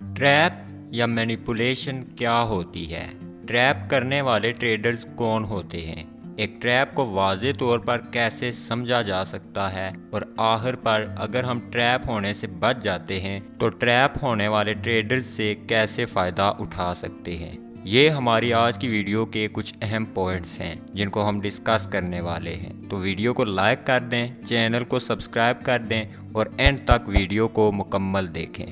Trap या manipulation क्या होती है? ट्रैप करने वाले ट्रेडर्स कौन होते हैं? एक ट्रैप को वाज़े तौर पर कैसे समझा जा सकता है और आखिर पर अगर हम ट्रैप होने से बच जाते हैं तो ट्रैप होने वाले ट्रेडर्स से कैसे फ़ायदा उठा सकते हैं? ये हमारी आज की वीडियो के कुछ अहम पॉइंट्स हैं जिनको हम डिस्कस करने वाले हैं। तो वीडियो को लाइक कर दें, चैनल को सब्सक्राइब कर दें और एंड तक वीडियो को मुकम्मल देखें।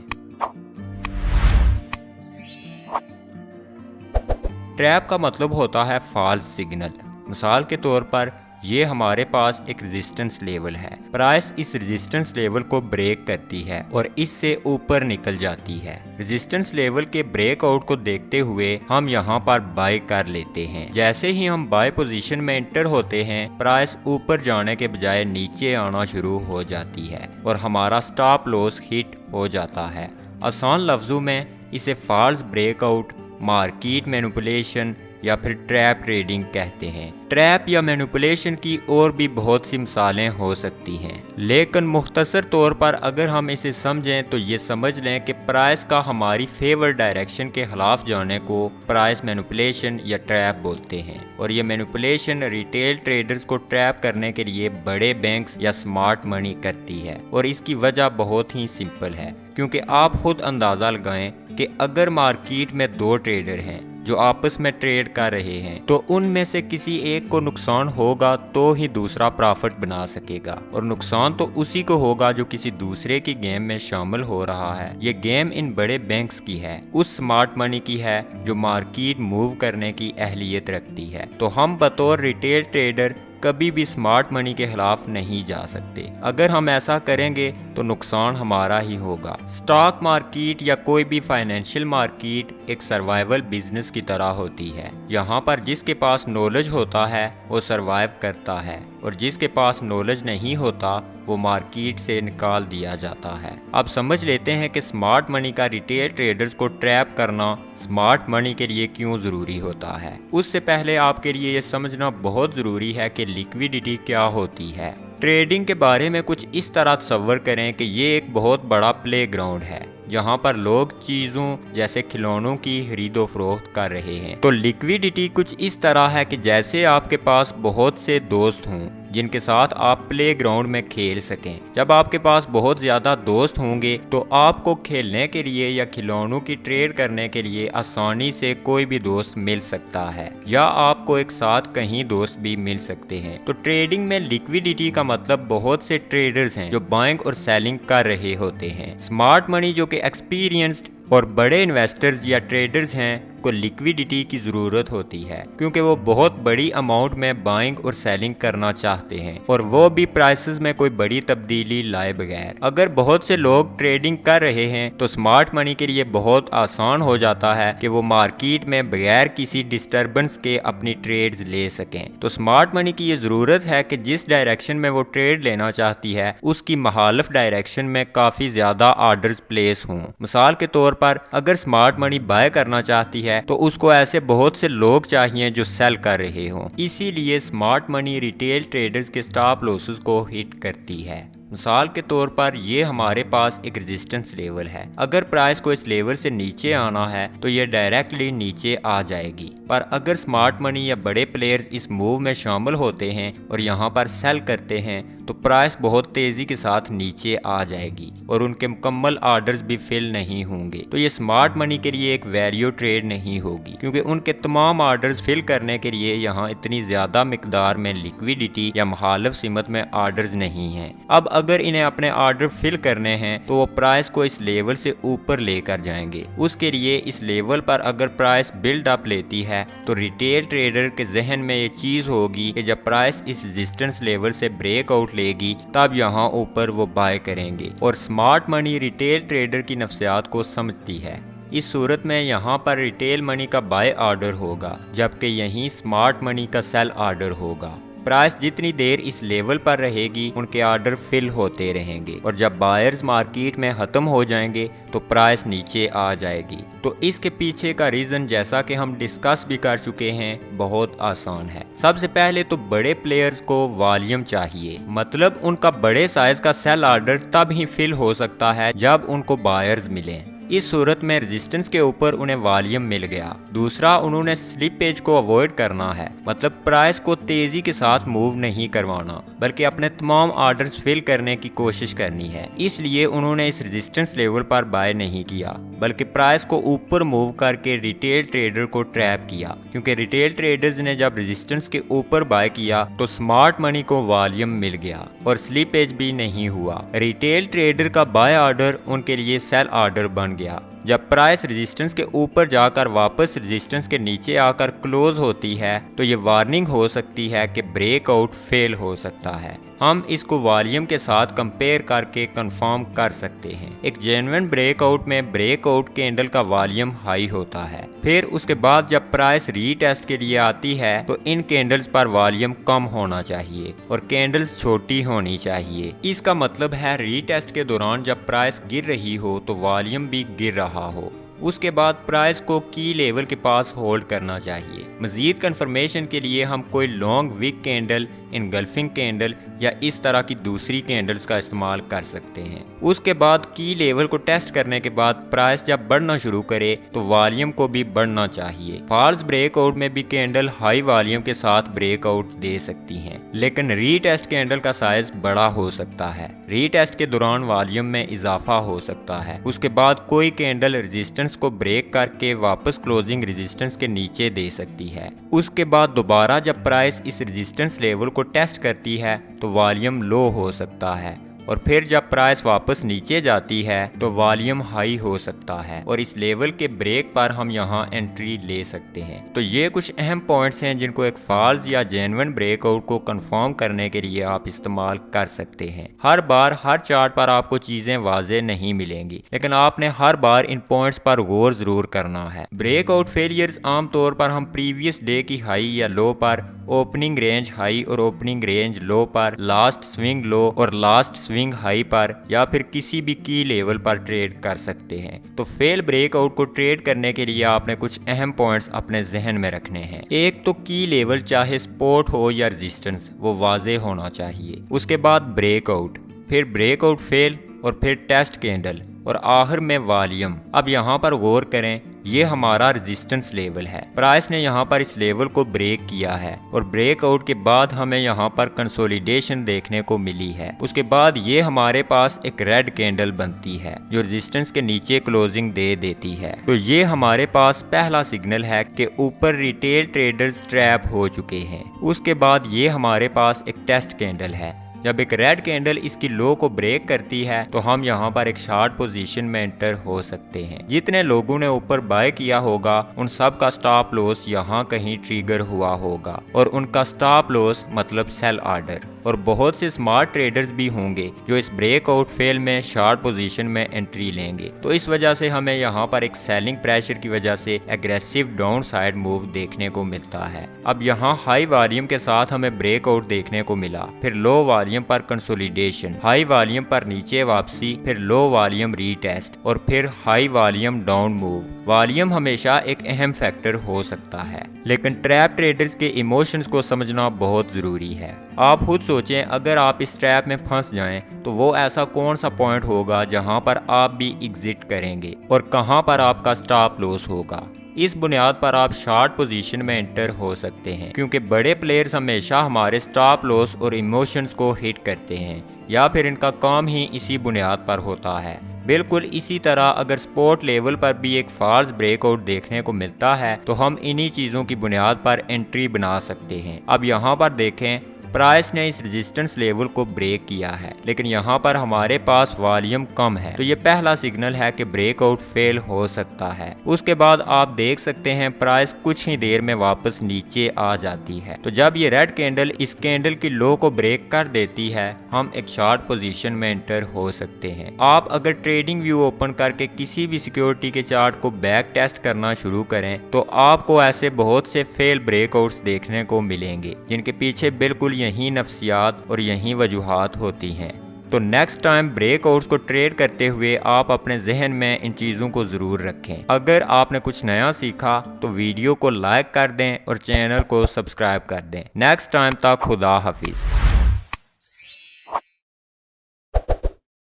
ट्रैप का मतलब होता है फॉल्स सिग्नल। मिसाल के तौर पर ये हमारे पास एक रेजिस्टेंस लेवल है। प्राइस इस रेजिस्टेंस लेवल को ब्रेक करती है और इससे ऊपर निकल जाती है। रेजिस्टेंस लेवल के ब्रेकआउट को देखते हुए हम यहाँ पर बाय कर लेते हैं। जैसे ही हम बाय पोजीशन में एंटर होते हैं, प्राइस ऊपर जाने के बजाय नीचे आना शुरू हो जाती है और हमारा स्टॉप लॉस हिट हो जाता है। आसान लफ्जों में इसे फॉल्स ब्रेकआउट, मार्केट मैनिपुलेशन या फिर ट्रैप ट्रेडिंग कहते हैं। ट्रैप या मैनिपुलेशन की और भी बहुत सी मिसालें हो सकती हैं, लेकिन मुख्तसर तौर पर अगर हम इसे समझें तो ये समझ लें कि प्राइस का हमारी फेवर डायरेक्शन के खिलाफ जाने को प्राइस मैनिपुलेशन या ट्रैप बोलते हैं। और ये मैनिपुलेशन रिटेल ट्रेडर्स को ट्रैप करने के लिए बड़े बैंक्स या स्मार्ट मनी करती है और इसकी वजह बहुत ही सिंपल है, क्योंकि आप खुद अंदाज़ा लगाएं कि अगर मार्केट में दो ट्रेडर हैं जो आपस में ट्रेड कर रहे हैं तो उनमें से किसी एक को नुकसान होगा तो ही दूसरा प्रॉफिट बना सकेगा, और नुकसान तो उसी को होगा जो किसी दूसरे की गेम में शामिल हो रहा है। ये गेम इन बड़े बैंक्स की है, उस स्मार्ट मनी की है जो मार्केट मूव करने की अहलियत रखती है। तो हम बतौर रिटेल ट्रेडर कभी भी स्मार्ट मनी के खिलाफ नहीं जा सकते। अगर हम ऐसा करेंगे तो नुकसान हमारा ही होगा। स्टॉक मार्केट या कोई भी फाइनेंशियल मार्केट एक सर्वाइवल बिजनेस की तरह होती है। यहाँ पर जिसके पास नॉलेज होता है वो सर्वाइव करता है और जिसके पास नॉलेज नहीं होता वो मार्केट से निकाल दिया जाता है। अब समझ लेते हैं कि स्मार्ट मनी का रिटेल ट्रेडर्स को ट्रैप करना स्मार्ट मनी के लिए क्यों ज़रूरी होता है। उससे पहले आपके लिए ये समझना बहुत ज़रूरी है कि लिक्विडिटी क्या होती है। ट्रेडिंग के बारे में कुछ इस तरह तस्वर करें कि ये एक बहुत बड़ा प्लेग्राउंड है जहाँ पर लोग चीज़ों जैसे खिलौनों की खरीदो फरोख्त कर रहे हैं। तो लिक्विडिटी कुछ इस तरह है कि जैसे आपके पास बहुत से दोस्त हों जिनके साथ आप प्लेग्राउंड में खेल सकें। जब आपके पास बहुत ज़्यादा दोस्त होंगे तो आपको खेलने के लिए या खिलौनों की ट्रेड करने के लिए आसानी से कोई भी दोस्त मिल सकता है, या आपको एक साथ कहीं दोस्त भी मिल सकते हैं। तो ट्रेडिंग में लिक्विडिटी का मतलब बहुत से ट्रेडर्स हैं जो बाइंग और सेलिंग कर रहे होते हैं। स्मार्ट मनी जो कि एक्सपीरियंस्ड और बड़े इन्वेस्टर्स या ट्रेडर्स हैं को लिक्विडिटी की ज़रूरत होती है, क्योंकि वो बहुत बड़ी अमाउंट में बाइंग और सेलिंग करना चाहते हैं और वो भी प्राइसेस में कोई बड़ी तब्दीली लाए बगैर। अगर बहुत से लोग ट्रेडिंग कर रहे हैं तो स्मार्ट मनी के लिए बहुत आसान हो जाता है कि वो मार्केट में बगैर किसी डिस्टर्बेंस के अपनी ट्रेड्स ले सकें। तो स्मार्ट मनी की ये ज़रूरत है कि जिस डायरेक्शन में वो ट्रेड लेना चाहती है उसकी मुखालिफ डायरेक्शन में काफ़ी ज़्यादा आर्डर्स प्लेस हों। मिसाल के तौर पर अगर स्मार्ट मनी बाय करना चाहती है तो उसको ऐसे बहुत से लोग चाहिए जो सेल कर रहे हों। इसीलिए स्मार्ट मनी रिटेल ट्रेडर्स के स्टॉप लॉसेस को हिट करती है। मिसाल के तौर पर ये हमारे पास एक रेजिस्टेंस लेवल है। अगर प्राइस को इस लेवल से नीचे आना है तो ये डायरेक्टली नीचे आ जाएगी, पर अगर स्मार्ट मनी या बड़े प्लेयर्स इस मूव में शामिल होते हैं और यहाँ पर सेल करते हैं तो प्राइस बहुत तेज़ी के साथ नीचे आ जाएगी और उनके मुकम्मल आर्डर्स भी फिल नहीं होंगे। तो ये स्मार्ट मनी के लिए एक वैल्यू ट्रेड नहीं होगी, क्योंकि उनके तमाम आर्डर्स फिल करने के लिए यहाँ इतनी ज़्यादा मिकदार में लिक्विडिटी या मुखालिफ सीमत में आर्डर्स नहीं हैं। अब अगर इन्हें अपने आर्डर फिल करने हैं तो वो प्राइस को इस लेवल से ऊपर लेकर जाएंगे। उसके लिए इस लेवल पर अगर प्राइस बिल्ड अप लेती है तो रिटेल ट्रेडर के जहन में ये चीज़ होगी कि जब प्राइस इस रेजिस्टेंस लेवल से ब्रेकआउट लेगी तब यहाँ ऊपर वो बाय करेंगे। और स्मार्ट मनी रिटेल ट्रेडर की नफ्सियात को समझती है। इस सूरत में यहाँ पर रिटेल मनी का बाय ऑर्डर होगा जबकि यहीं स्मार्ट मनी का सेल ऑर्डर होगा। प्राइस जितनी देर इस लेवल पर रहेगी उनके ऑर्डर फिल होते रहेंगे और जब बायर्स मार्केट में ख़त्म हो जाएंगे तो प्राइस नीचे आ जाएगी। तो इसके पीछे का रीज़न जैसा कि हम डिस्कस भी कर चुके हैं बहुत आसान है। सबसे पहले तो बड़े प्लेयर्स को वॉल्यूम चाहिए, मतलब उनका बड़े साइज का सेल ऑर्डर तब ही फिल हो सकता है जब उनको बायर्स मिलें। इस सूरत में रेजिस्टेंस के ऊपर उन्हें वॉल्यूम मिल गया। दूसरा, उन्होंने स्लिप एज को अवॉइड करना है, मतलब प्राइस को तेजी के साथ मूव नहीं करवाना बल्कि अपने तमाम ऑर्डर्स फिल करने की कोशिश करनी है। इसलिए उन्होंने इस रेजिस्टेंस लेवल पर बाय नहीं किया बल्कि प्राइस को ऊपर मूव करके रिटेल ट्रेडर को ट्रैप किया, क्योंकि रिटेल ट्रेडर्स ने जब रेजिस्टेंस के ऊपर बाय किया तो स्मार्ट मनी को वॉल्यूम मिल गया और स्लिप एज भी नहीं हुआ। रिटेल ट्रेडर का बाय ऑर्डर उनके लिए सेल ऑर्डर बन गया। जब प्राइस रेजिस्टेंस के ऊपर जाकर वापस रेजिस्टेंस के नीचे आकर क्लोज होती है तो ये वार्निंग हो सकती है कि ब्रेकआउट फेल हो सकता है। हम इसको वॉल्यूम के साथ कंपेयर करके कंफर्म कर सकते हैं। एक जेन्युइन ब्रेकआउट में ब्रेकआउट कैंडल का वॉल्यूम हाई होता है, फिर उसके बाद जब प्राइस रीटेस्ट के लिए आती है तो इन कैंडल्स पर वॉल्यूम कम होना चाहिए और कैंडल्स छोटी होनी चाहिए। इसका मतलब है रीटेस्ट के दौरान जब प्राइस गिर रही हो तो वॉल्यूम भी गिर रहा हो। उसके बाद प्राइस को की लेवल के पास होल्ड करना चाहिए। मजीद कंफर्मेशन के लिए हम कोई long wick candle, engulfing candle या इस तरह की दूसरी कैंडल्स का इस्तेमाल कर सकते हैं। उसके बाद की लेवल को टेस्ट करने के बाद प्राइस जब बढ़ना शुरू करे तो वॉल्यूम को भी बढ़ना चाहिए। फॉल्स ब्रेकआउट में भी कैंडल हाई वॉल्यूम के साथ ब्रेकआउट दे सकती हैं, लेकिन रीटेस्ट कैंडल का साइज बड़ा हो सकता है। रीटेस्ट के दौरान वॉल्यूम में इजाफा हो सकता है। उसके बाद कोई कैंडल रेजिस्टेंस को ब्रेक करके वापस क्लोजिंग रेजिस्टेंस के नीचे दे सकती है। उसके बाद दोबारा जब प्राइस इस रेजिस्टेंस लेवल को टेस्ट करती है तो वॉल्यूम लो हो सकता है और फिर जब प्राइस वापस नीचे जाती है तो वॉल्यूम हाई हो सकता है और इस लेवल के ब्रेक पर हम यहाँ एंट्री ले सकते हैं। तो ये कुछ अहम पॉइंट्स हैं जिनको एक फॉल्स या जेन्युइन ब्रेकआउट को कंफर्म करने के लिए आप इस्तेमाल कर सकते हैं। हर बार हर चार्ट पर आपको चीजें वाजे नहीं मिलेंगी, लेकिन आपने हर बार इन पॉइंट्स पर गौर जरूर करना है। ब्रेकआउट फेलियर्स आमतौर पर हम प्रीवियस डे की हाई या लो पर, ओपनिंग रेंज हाई और ओपनिंग रेंज लो पर, लास्ट स्विंग लो और लास्ट स्विंग हाई पर या फिर किसी भी की लेवल पर ट्रेड कर सकते हैं। तो फेल ब्रेकआउट को ट्रेड करने के लिए आपने कुछ अहम पॉइंट्स अपने जहन में रखने हैं। एक तो की लेवल चाहे सपोर्ट हो या रेजिस्टेंस वो वाजे होना चाहिए। उसके बाद ब्रेकआउट, फिर ब्रेकआउट फेल और फिर टेस्ट कैंडल और आखिर में वॉल्यूम। अब यहाँ पर गौर करें, ये हमारा रेजिस्टेंस लेवल है। प्राइस ने यहाँ पर इस लेवल को ब्रेक किया है और ब्रेकआउट के बाद हमें यहाँ पर कंसोलिडेशन देखने को मिली है। उसके बाद ये हमारे पास एक रेड कैंडल बनती है जो रेजिस्टेंस के नीचे क्लोजिंग दे देती है। तो ये हमारे पास पहला सिग्नल है कि ऊपर रिटेल ट्रेडर्स ट्रैप हो चुके हैं। उसके बाद ये हमारे पास एक टेस्ट कैंडल है। जब एक रेड कैंडल इसकी लो को ब्रेक करती है तो हम यहाँ पर एक शॉर्ट पोजीशन में एंटर हो सकते हैं। जितने लोगों ने ऊपर बाय किया होगा उन सब का स्टॉप लॉस यहाँ कहीं ट्रिगर हुआ होगा और उनका स्टॉप लॉस मतलब सेल ऑर्डर। और बहुत से स्मार्ट ट्रेडर्स भी होंगे जो इस ब्रेकआउट फेल में शॉर्ट पोजीशन में एंट्री लेंगे। तो इस वजह से हमें यहाँ पर एक सेलिंग प्रेशर की वजह से एग्रेसिव डाउन साइड मूव देखने को मिलता है। अब यहाँ हाई वॉल्यूम के साथ हमें ब्रेकआउट देखने को मिला, फिर लो वॉल्यूम पर कंसोलिडेशन, हाई वॉल्यूम पर नीचे वापसी, फिर लो वॉल्यूम रीटेस्ट और फिर high volume down move. Volume हमेशा एक अहम फैक्टर हो सकता है, लेकिन ट्रैप ट्रेडर्स के इमोशंस को समझना बहुत जरूरी है। आप खुद सोचें, अगर आप इस ट्रैप में फंस जाएं तो वो ऐसा कौन सा पॉइंट होगा जहां पर आप भी एग्जिट करेंगे और कहां पर आपका स्टॉप लॉस होगा। इस बुनियाद पर आप शॉर्ट पोजीशन में एंटर हो सकते हैं, क्योंकि बड़े प्लेयर्स हमेशा हमारे स्टॉप लॉस और इमोशंस को हिट करते हैं या फिर इनका काम ही इसी बुनियाद पर होता है। बिल्कुल इसी तरह अगर स्पोर्ट लेवल पर भी एक फॉल्स ब्रेकआउट देखने को मिलता है तो हम इन्हीं चीज़ों की बुनियाद पर एंट्री बना सकते हैं। अब यहाँ पर देखें, प्राइस ने इस रेजिस्टेंस लेवल को ब्रेक किया है, लेकिन यहाँ पर हमारे पास वॉल्यूम कम है, तो ये पहला सिग्नल है कि ब्रेकआउट फेल हो सकता है। उसके बाद आप देख सकते हैं प्राइस कुछ ही देर में वापस नीचे आ जाती है। तो जब ये रेड कैंडल इस कैंडल की लो को ब्रेक कर देती है, हम एक शॉर्ट पोजीशन में एंटर हो सकते हैं। आप अगर ट्रेडिंग व्यू ओपन करके किसी भी सिक्योरिटी के चार्ट को बैक टेस्ट करना शुरू करें तो आपको ऐसे बहुत से फेल ब्रेकआउट्स देखने को मिलेंगे, जिनके पीछे बिल्कुल यही नफ्सियात और यही वजूहात होती हैं। तो नेक्स्ट टाइम ब्रेकआउट्स को ट्रेड करते हुए आप अपने जहन में इन चीज़ों को ज़रूर रखें। अगर आपने कुछ नया सीखा तो वीडियो को लाइक कर दें और चैनल को सब्सक्राइब कर दें। नेक्स्ट टाइम तक खुदा हाफिज़।